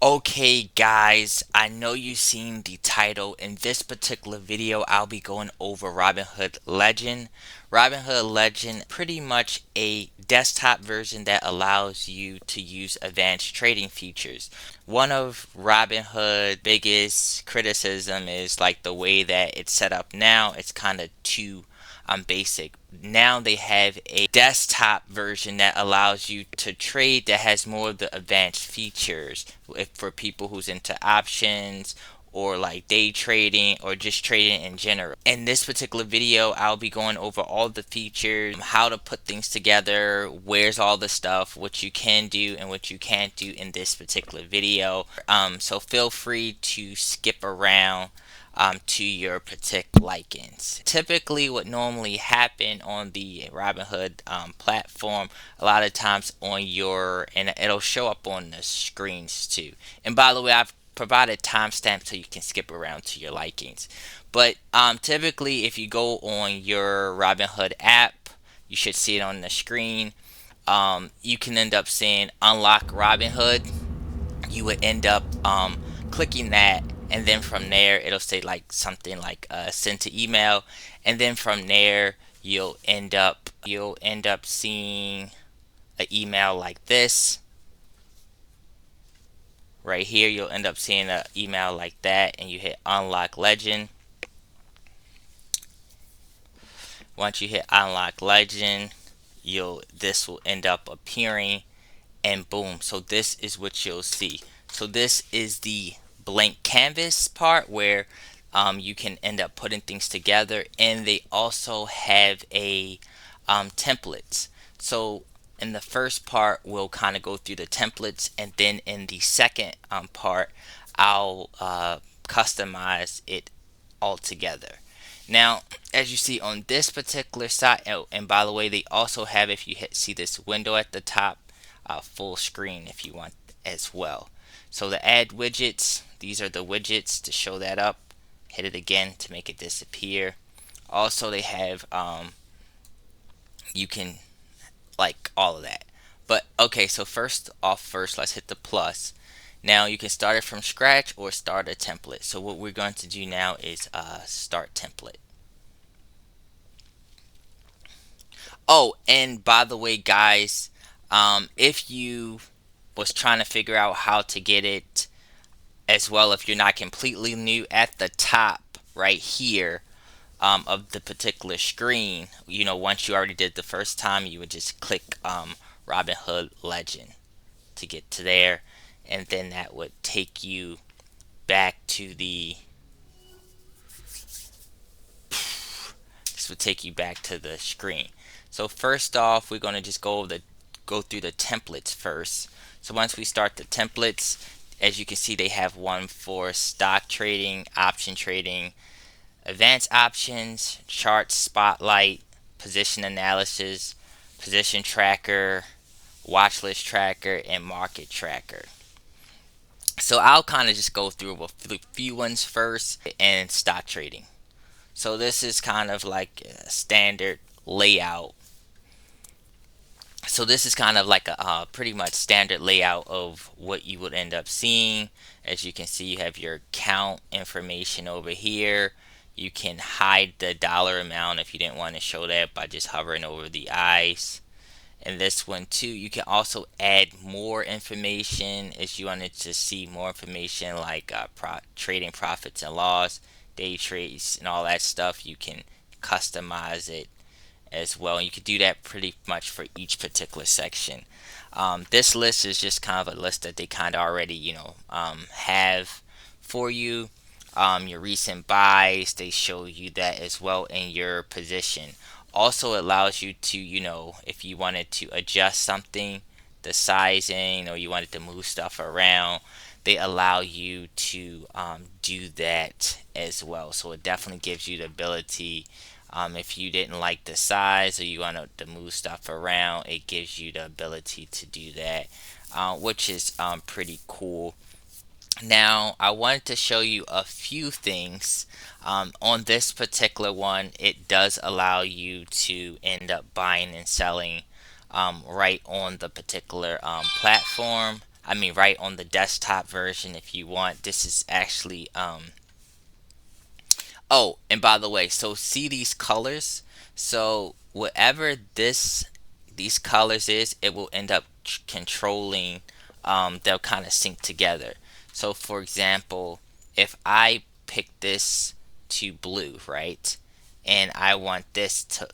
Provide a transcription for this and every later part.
Okay guys, I know you've seen the title. In this particular video, I'll be going over Robinhood Legend. Robinhood Legend, pretty much a desktop version that allows you to use advanced trading features. One of Robinhood's biggest criticism is like the way that it's set up now. It's kind of too basic. Now they have a desktop version that allows you to trade that has more of the advanced features if for people who's into options or like day trading or just trading in general. In this particular video, I'll be going over all the features, how to put things together, where's all the stuff, what you can do and what you can't do in this particular video. So feel free to skip around to your particular likings. Typically, what normally happen on the Robinhood platform, a lot of times on your, and it'll show up on the screens too. And by the way, I've provided timestamps so you can skip around to your likings. But typically, if you go on your Robinhood app, you should see it on the screen. You can end up saying unlock Robinhood. You would end up clicking that, and then from there it'll say like something like send to email, and then from there you'll end up seeing an email like this right here. You'll end up seeing an email like that, and you hit unlock legend. Once you hit unlock legend, you'll this will end up appearing, and boom, so this is what you'll see. So this is the blank canvas part where you can end up putting things together, and they also have a templates. So in the first part we'll kind of go through the templates, and then in the second part I'll customize it all together. Now, as you see on this particular site, oh, and by the way, they also have, if you see this window at the top, full screen if you want as well. So the add widgets, these are the widgets to show that up. Hit it again to make it disappear. Also, they have, you can like all of that. But okay, so first let's hit the plus. Now you can start it from scratch or start a template. So what we're going to do now is start template. Oh, and by the way, guys, if you was trying to figure out how to get it as well, if you're not completely new, at the top right here of the particular screen, once you already did the first time, you would just click Robinhood Legend to get to there, and then that would take you back to the this would take you back to the screen. So first off, we're going to just go through the templates first. So once we start the templates, as you can see, they have one for stock trading, option trading, advanced options, chart spotlight, position analysis, position tracker, watch list tracker, and market tracker. So I'll kind of just go through a few ones first, and stock trading. So this is kind of like a standard layout. So this is kind of like a pretty much standard layout of what you would end up seeing. As you can see, you have your count information over here. You can hide the dollar amount if you didn't want to show that by just hovering over the eyes. And this one too, you can also add more information if you wanted to see more information like trading profits and loss, day trades, and all that stuff. You can customize it as well, and you can do that pretty much for each particular section. This list is just kind of a list that they kind of already have for you. Your recent buys, they show you that as well in your position. Also allows you to, if you wanted to adjust something, the sizing, or you wanted to move stuff around, they allow you to do that as well. So it definitely gives you the ability, if you didn't like the size or you wanted to move stuff around, it gives you the ability to do that, which is pretty cool. Now, I wanted to show you a few things. On this particular one, it does allow you to end up buying and selling right on the particular platform. I mean, right on the desktop version if you want. This is actually oh, and by the way, so see these colors? So whatever these colors is, it will end up controlling, they'll kind of sync together. So for example, if I pick this to blue, right? And I want this to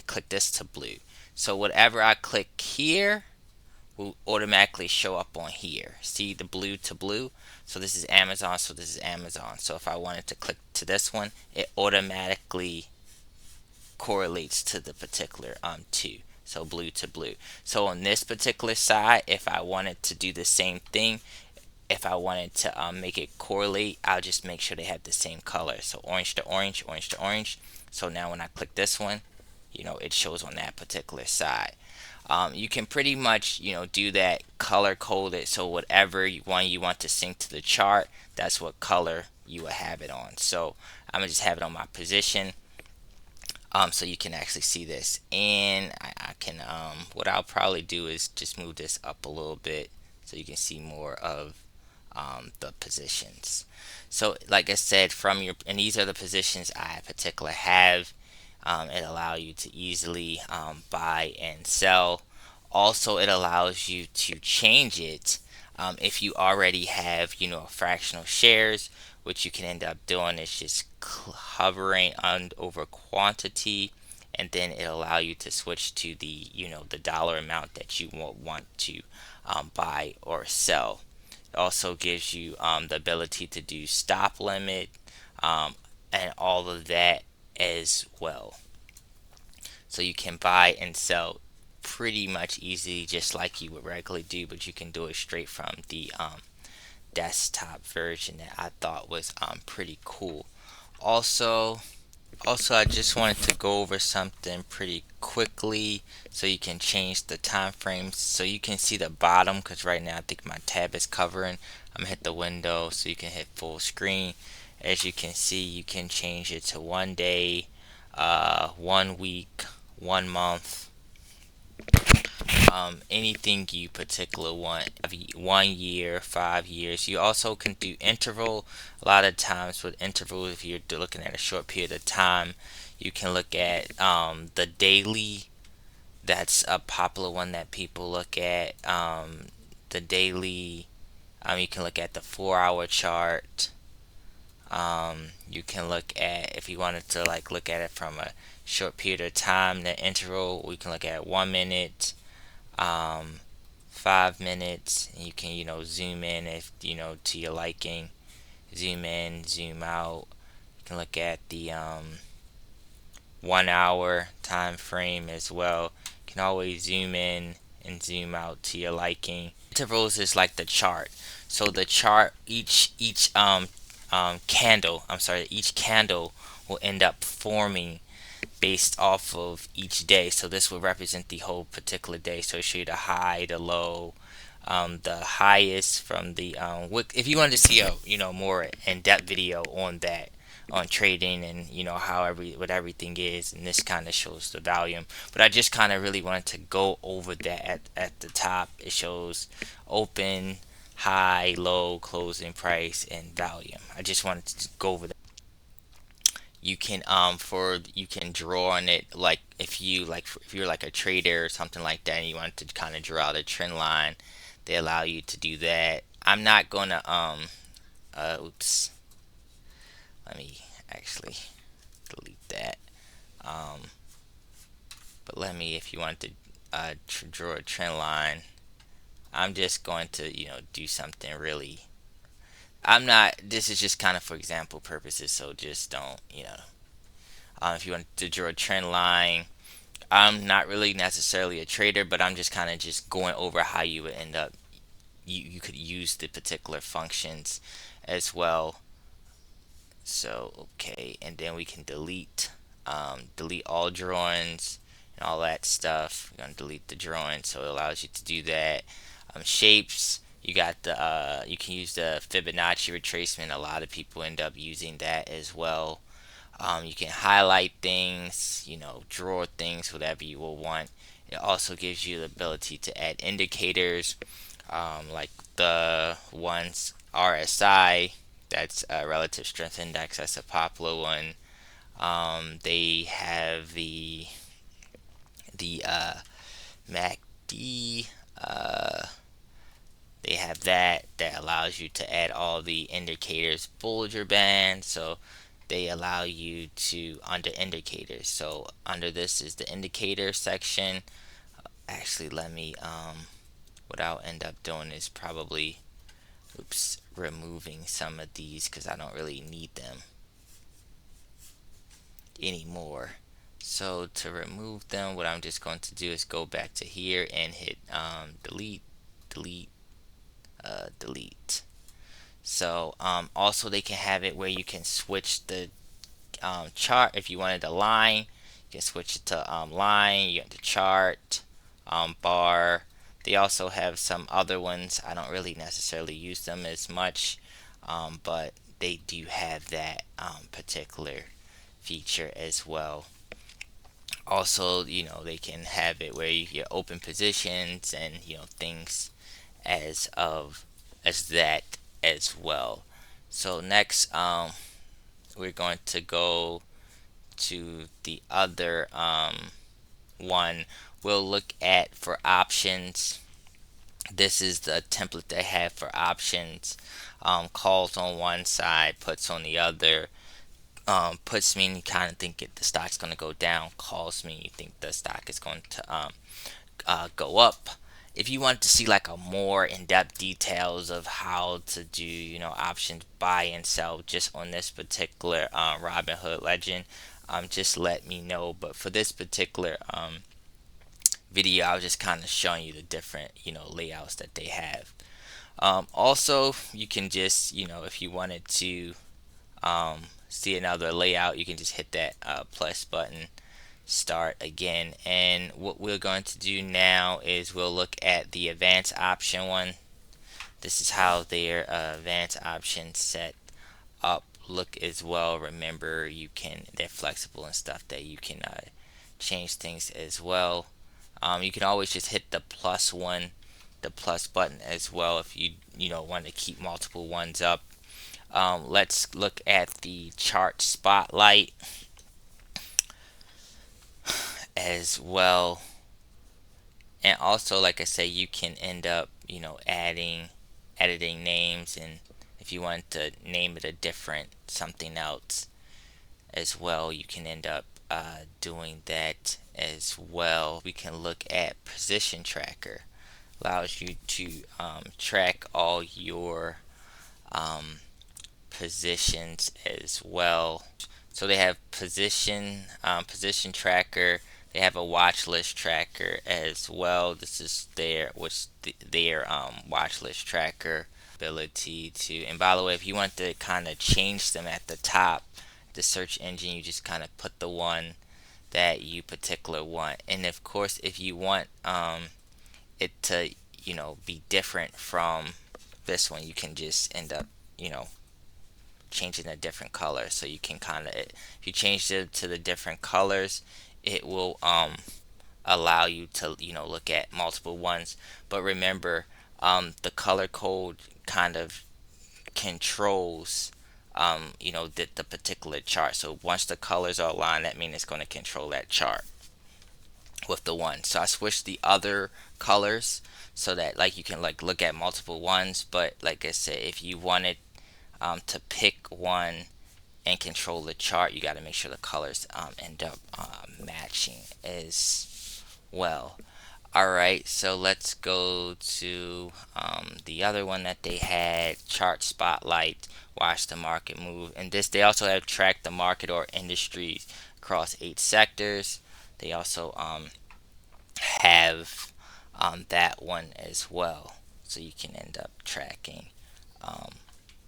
click this to blue. So whatever I click here will automatically show up on here. See the blue to blue? So this is Amazon, so this is Amazon. So if I wanted to click to this one, it automatically correlates to the particular two. So blue to blue. So on this particular side, if I wanted to do the same thing, if I wanted to make it correlate, I'll just make sure they have the same color. So orange to orange, orange to orange. So now when I click this one, it shows on that particular side. You can pretty much, do that color code it. So whatever you want to sync to the chart, that's what color you will have it on. So I'm gonna just have it on my position. So you can actually see this, and I can what I'll probably do is just move this up a little bit so you can see more of the positions. So like I said, and these are the positions I particular have. It allows you to easily buy and sell. Also, it allows you to change it if you already have, fractional shares. What you can end up doing is just hovering on over quantity, and then it'll allow you to switch to the dollar amount that you want to buy or sell. It also gives you the ability to do stop limit, and all of that as well. So you can buy and sell pretty much easy, just like you would regularly do, but you can do it straight from the desktop version that I thought was pretty cool. Also, I just wanted to go over something pretty quickly so you can change the time frames. So you can see the bottom, because right now I think my tab is covering. I'm gonna hit the window so you can hit full screen. As you can see, you can change it to 1 day, 1 week, 1 month, anything you particular want. 1 year, 5 years. You also can do interval. A lot of times with interval, if you're looking at a short period of time, you can look at the daily. That's a popular one that people look at. The daily. You can look at the 4 hour chart. You can look at, if you wanted to like look at it from a short period of time, the interval. We can look at 1 minute, um, 5 minutes, and you can zoom in if to your liking, zoom in, zoom out. You can look at the 1 hour time frame as well. You can always zoom in and zoom out to your liking. Intervals is like the chart. So the chart, each candle will end up forming based off of each day. So this will represent the whole particular day. So it'll show you the high, the low, the highest from the if you wanted to see a more in-depth video on that, on trading, and how what everything is, and this kind of shows the volume. But I just kind of really wanted to go over that. At the top it shows open, high, low, closing price, and volume. I just wanted to go over that. You can draw on it, like if you're like a trader or something like that and you want to kind of draw out a trend line, they allow you to do that. I'm not gonna oops, let me actually delete that. um but let me, if you want to draw a trend line, I'm just going to do something really. I'm not, this is just kind of for example purposes, so just don't, if you want to draw a trend line. I'm not really necessarily a trader, but I'm just kind of just going over how you would end up. You could use the particular functions as well. So okay, and then we can delete all drawings and all that stuff. We're gonna delete the drawing, so it allows you to do that. Shapes. You got you can use the Fibonacci retracement. A lot of people end up using that as well. You can highlight things, draw things, whatever you will want. It also gives you the ability to add indicators, like the ones RSI, that's a relative strength index, that's a popular one. They have the MACD. They have that allows you to add all the indicators Bollinger Band. So they allow you to under indicators. So under this is the indicator section. Actually, let me what I'll end up doing is probably removing some of these because I don't really need them anymore. So to remove them, what I'm just going to do is go back to here and hit delete, delete, delete. So also they can have it where you can switch the chart. If you wanted a line, you can switch it to line. You get the chart, bar. They also have some other ones. I don't really necessarily use them as much, but they do have that particular feature as well. Also, they can have it where you get open positions and things as of as that as well. So next, we're going to go to the other one. We'll look at for options. This is the template they have for options. Calls on one side, puts on the other. Puts mean you kind of think the stock's going to go down. Calls mean you think the stock is going to go up. If you want to see like a more in-depth details of how to do options buy and sell just on this particular Robinhood Legend, just let me know. But for this particular video, I was just kind of showing you the different layouts that they have. Also, you can just if you wanted to see another layout, you can just hit that plus button, start again. And what we're going to do now is we'll look at the advanced option one. This is how their advanced options set up look as well. Remember, they're flexible and stuff that you can change things as well. You can always just hit the plus one, the plus button as well if you want to keep multiple ones up. Let's look at the chart spotlight as well. And also, like I say, you can end up editing names, and if you want to name it a different something else as well, you can end up doing that as well. We can look at position tracker. Allows you to track all your positions as well. So they have position tracker. They have a watch list tracker as well. This is their watch list tracker ability to. And by the way, if you want to kind of change them at the top, the search engine, you just kind of put the one that you particular want. And of course, if you want it to be different from this one, you can just end up changing a different color. So you can kind of, if you change it to the different colors, it will allow you to look at multiple ones. But remember, the color code kind of controls the particular chart. So once the colors are aligned, that means it's going to control that chart with the one. So I switched the other colors so that like you can like look at multiple ones. But like I said, if you wanted to pick one and control the chart, you got to make sure the colors end up matching as well. Alright, so let's go to the other one that they had, chart spotlight, watch the market move. And this, they also have track the market or industries across 8 sectors. They also have that one as well, so you can end up tracking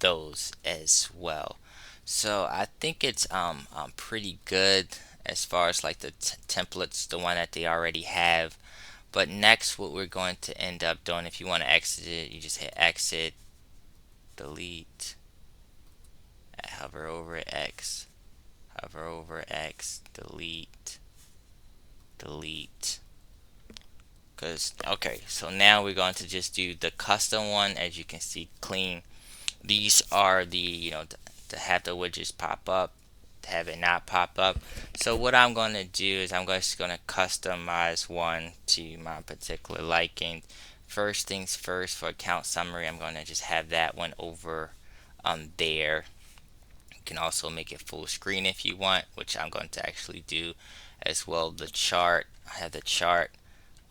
those as well. So I think it's pretty good as far as like the templates, the one that they already have. But next, what we're going to end up doing, if you want to exit it, you just hit exit, delete, hover over X, delete, delete, Because okay, so now we're going to just do the custom one. As you can see, clean. These are the, to have the widgets pop up, to have it not pop up. So what I'm going to do is I'm just going to customize one to my particular liking. First things first, for account summary, I'm going to just have that one over there. You can also make it full screen if you want, which I'm going to actually do as well. The chart, I have the chart,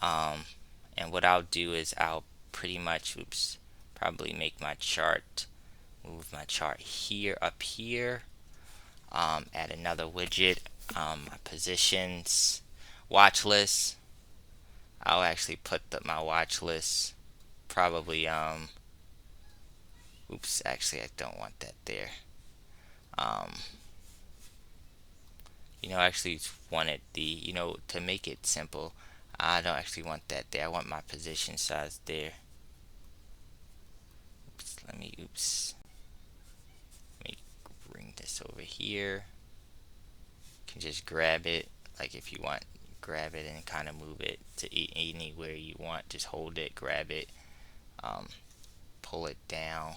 and what I'll do is I'll pretty much, probably make my chart, move my chart here, up here, add another widget, my positions, watch list. I'll actually put my watch list probably, actually I don't want that there. Um, I actually wanted the, to make it simple, I don't actually want that there. I want my position size there. Let me bring this over here. You can just grab it, like if you want, grab it and kind of move it to anywhere you want. Just hold it, grab it, pull it down,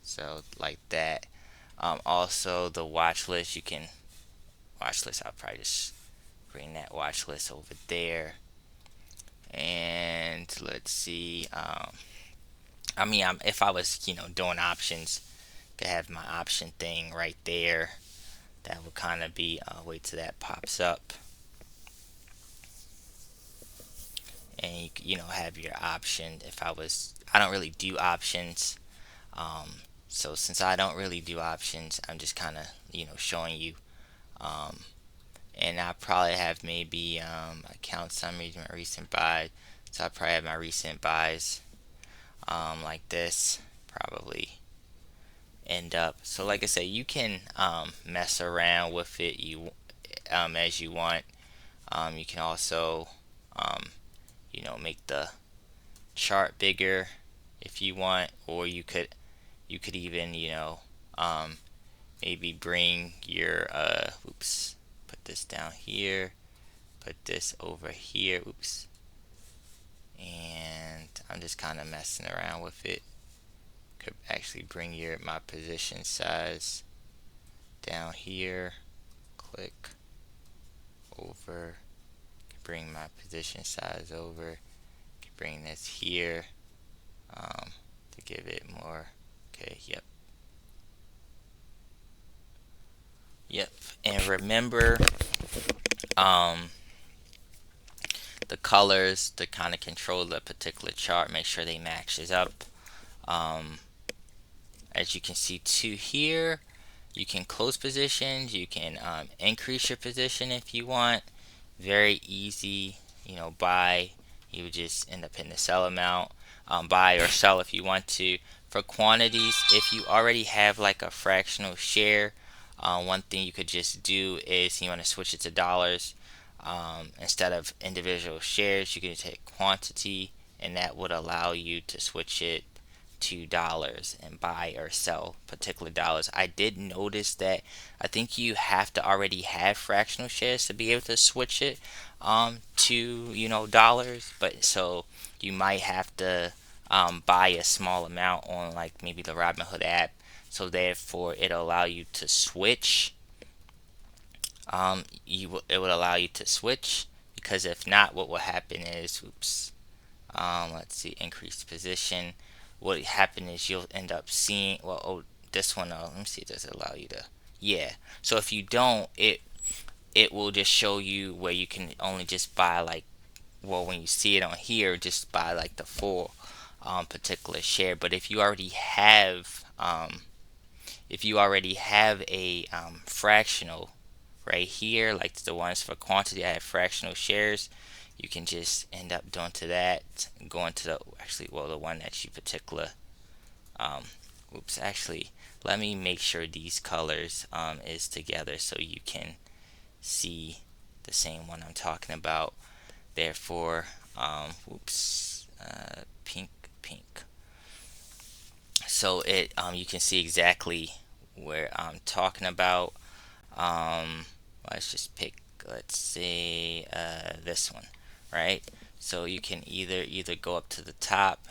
so like that. Also the watch list, I'll probably just bring that watch list over there. And let's see, if I was, doing options, could have my option thing right there. That would kind of be, wait till that pops up, and have your option. I don't really do options, so since I don't really do options, I'm just kind of, showing you. um, and I probably have maybe, account summary, my recent buys. So I probably have my recent buys, like this, probably end up. So like I said, you can, mess around with it as you want. You can also, um, make the chart bigger if you want, or you could even, um, maybe bring your, put this down here, put this over here, and I'm just kind of messing around with it. Could actually bring my position size down here, click over, bring my position size over, bring this here, to give it more. Okay, yep. And remember, um, the colors to kind of control the particular chart. Make sure they matches up. Um, as you can see too here, you can close positions. You can, increase your position if you want. Very easy. Buy. You would just end up hitting the sell amount. Buy or sell if you want to. For quantities, if you already have like a fractional share, one thing you could just do is you want to switch it to dollars. Instead of individual shares, you can take quantity, and that would allow you to switch it to dollars and buy or sell particular dollars. I did notice that I think you have to already have fractional shares to be able to switch it, to, dollars. But so you might have to, buy a small amount on like maybe the Robinhood app, so therefore it'll allow you to switch. It would allow you to switch, because if not, what will happen is, let's see, increased position. What will happen is you'll end up seeing, well, oh, this one, let me see, does it allow you to, yeah. So if you don't, it will just show you where you can only just buy like, well, when you see it on here, just buy like the full, particular share. But if you already have a, fractional right here, like the ones for quantity, I have fractional shares. You can just end up doing to that, going to the, actually, well, the one that you particular, um, actually, let me make sure these colors, is together so you can see the same one I'm talking about. Therefore, pink, pink. So you can see exactly where I'm talking about. Let's just pick, let's say, this one, right? So you can either go up to the top,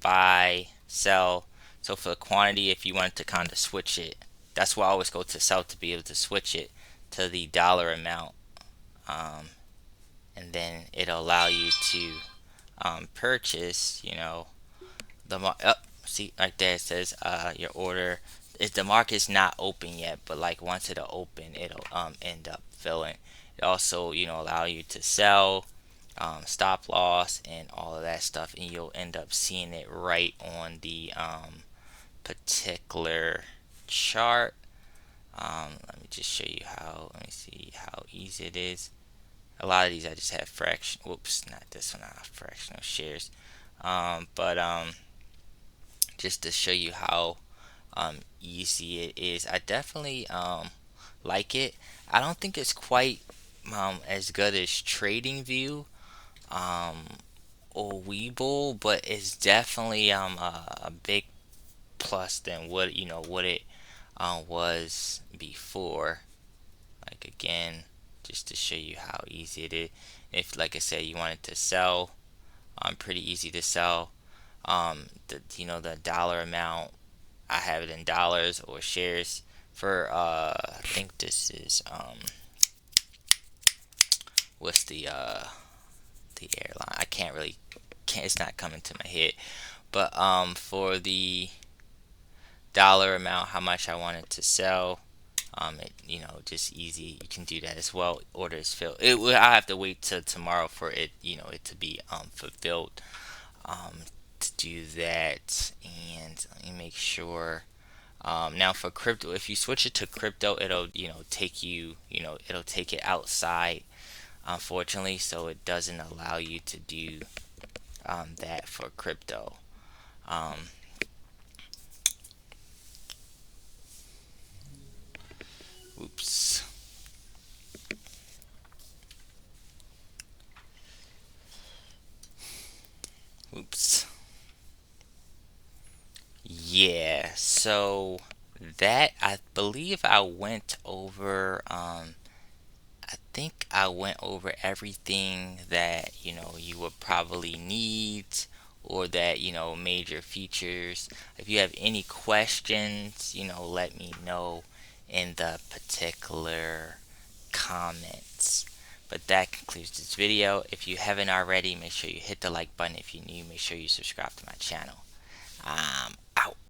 buy, sell. So for the quantity, if you wanted to kind of switch it, that's why I always go to sell, to be able to switch it to the dollar amount, and then it'll allow you to purchase. The see right there, it says your order. If the market's not open yet, but like once it'll open, it'll end up filling. It also allow you to sell, stop loss, and all of that stuff, and you'll end up seeing it right on the particular chart. Let me just show you how. Let me see how easy it is. A lot of these I just have fraction. Whoops, not this one. Not fractional shares. But just to show you how easy it is, I definitely like it. I don't think it's quite as good as TradingView or Webull, but it's definitely a big plus than what it was before. Like again, just to show you how easy it is. If, like I said, you wanted to sell, pretty easy to sell. The dollar amount, I have it in dollars or shares for I think this is what's the airline. I can't, it's not coming to my head. But for the dollar amount, how much I wanted to sell, just easy. You can do that as well. Order is filled. I have to wait till tomorrow for it, it to be fulfilled. To do that, and let me make sure. Now for crypto, if you switch it to crypto, it'll it'll take it outside, unfortunately, so it doesn't allow you to do that for crypto. Um, oops, oops. Yeah, so that, I believe I went over. I think I went over everything that you would probably need, or that major features. If you have any questions, let me know in the particular comments. But that concludes this video. If you haven't already, make sure you hit the like button. If you're new, make sure you subscribe to my channel. Out.